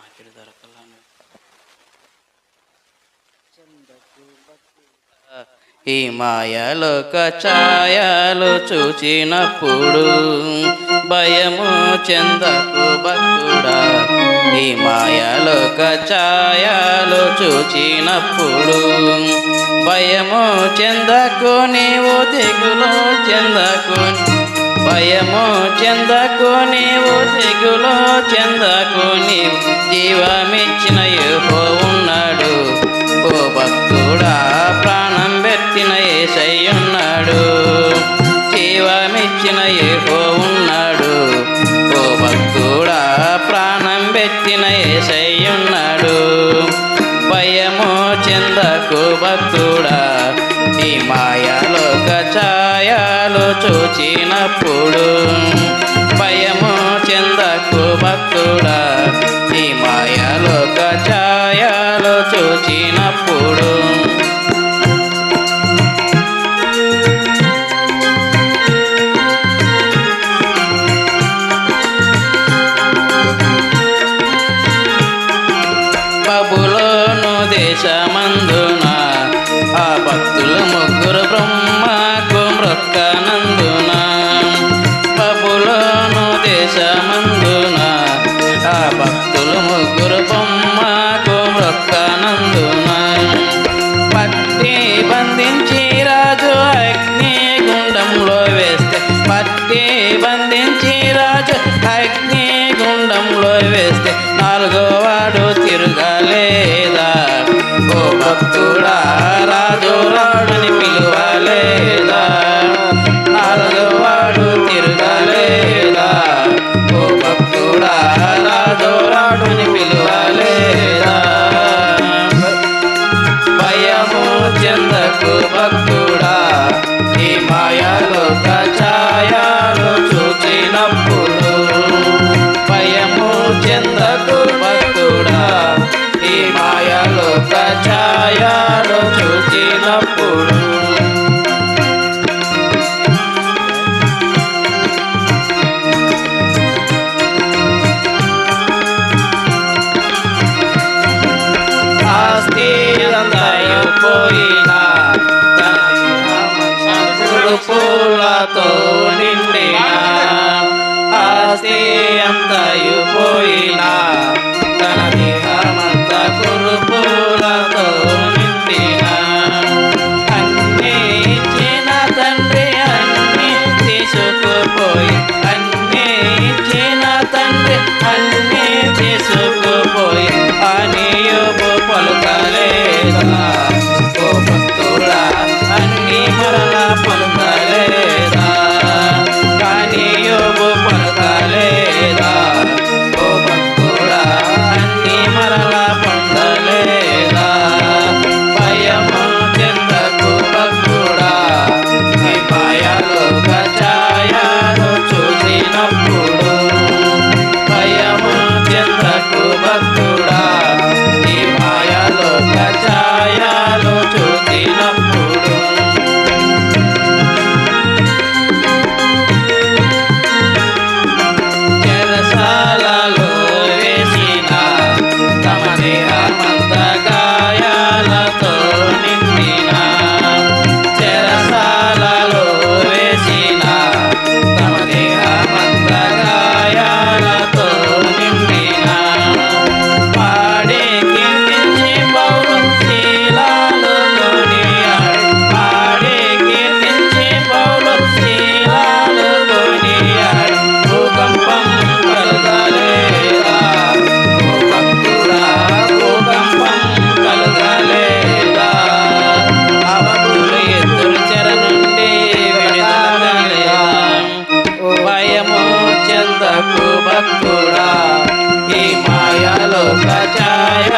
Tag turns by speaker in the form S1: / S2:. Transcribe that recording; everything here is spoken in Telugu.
S1: మాకిడి దొరకలను ఈ మాయలోక ఛాయలు చూచినప్పుడు భయము చెందకు భక్తుడా. ఈ మాయలోక ఛాయలు చూచినప్పుడు భయము చెందకు, నీవు దిగులు చెందకు. భయము చెందకు, నీవు దిగులు చెందకు. నీవు జీవమిచ్చిన యెహోవా ఉన్నాడు. ఓ భక్తుడా, ప్రాణం పెట్టిన యేసయ్యున్నాడు. జీవమిచ్చిన యెహోవా ఉన్నాడు. ఓ భక్తుడా, ప్రాణం పెట్టిన యేసయ్యున్నాడు. భయము చెందకు భక్తుడా. ఈ మాయలోక ఛాయలు చూచినప్పుడు భయము చెందకు భక్తుడా. ఈ మాయలోక ఛాయలు చూచినప్పుడు బబులోను దేశమందున ఆ భక్తులు ముగ్గురు బ్రహ్మకు మ్రొక్కనందున. బబులోను దేశమందున ఆ భక్తులు ముగ్గురు బ్రహ్మకు మ్రొక్కనందున. పట్టి బంధించి రాజు అగ్ని గుండంలో వేస్తే, పట్టి బంధించి రాజు అగ్ని గుండంలో వేస్తే నాలుగో వాడు తిరగలేదా. ఓ భక్తుడా, రాజు రాడని పిలువలేదా. నాలుగో వాడు తిరగలేదా. ఓ భక్తుడా, రాజు రాడని పిలువలేదా. భయము చెందకు భక్తుడా. ఈ మాయలోక ఛాయలు చూచినప్పుడు భయము చెందకు భక్తుడా. ఈ మాయలోక ఛాయలు చూచినప్పుడు ఆస్తి అంతయు పోయినా, పూలతో నిండినా. ఆస్తి అంతయు పోయినా, తన దేహమంత కురుపులతో నిండినా. అన్నీ ఇచ్చిన తండ్రి అన్నీ తీసుకుపోయి, అన్నీ ఇచ్చిన తండ్రి అన్నీ తీసుకుపోయి అని యోబు పలుకలేదా. ఓ భక్తుడా, అన్నీ మరలా పలుకలేదా. కానీ యోబు పలుకలేదా. ఓ భక్తుడా, అన్నీ మరలా పొందలేదా. భయము చెందకు భక్తుడా. ఈ మాయలోక ఛాయలు చూసినప్పుడు భయము చెందకు భక్తుడా. ఈ మాయలోక ఛాయలు చూసినప్పుడు చెరసాలలో వేసిన తమ దేహమంత గాయాలతో నిండిన. చెరసాలలో వేసిన తమ దేహమంత గాయాలతో నిండిన. పాడే కీర్తించి పౌలు శీలాలు కొనియాడు. పాడే కీర్తించి పౌలు శీలాలు కొనియాడు. భూకంపం కలుగలేదా. ఓ భక్తుడా, భూకంపం కలుగలేదా. అవధులు ఎదురు చెర నుండి విడుదలలేదా. భయము చెందకు భక్తుడా. ఈ మాయలోక ఛాయ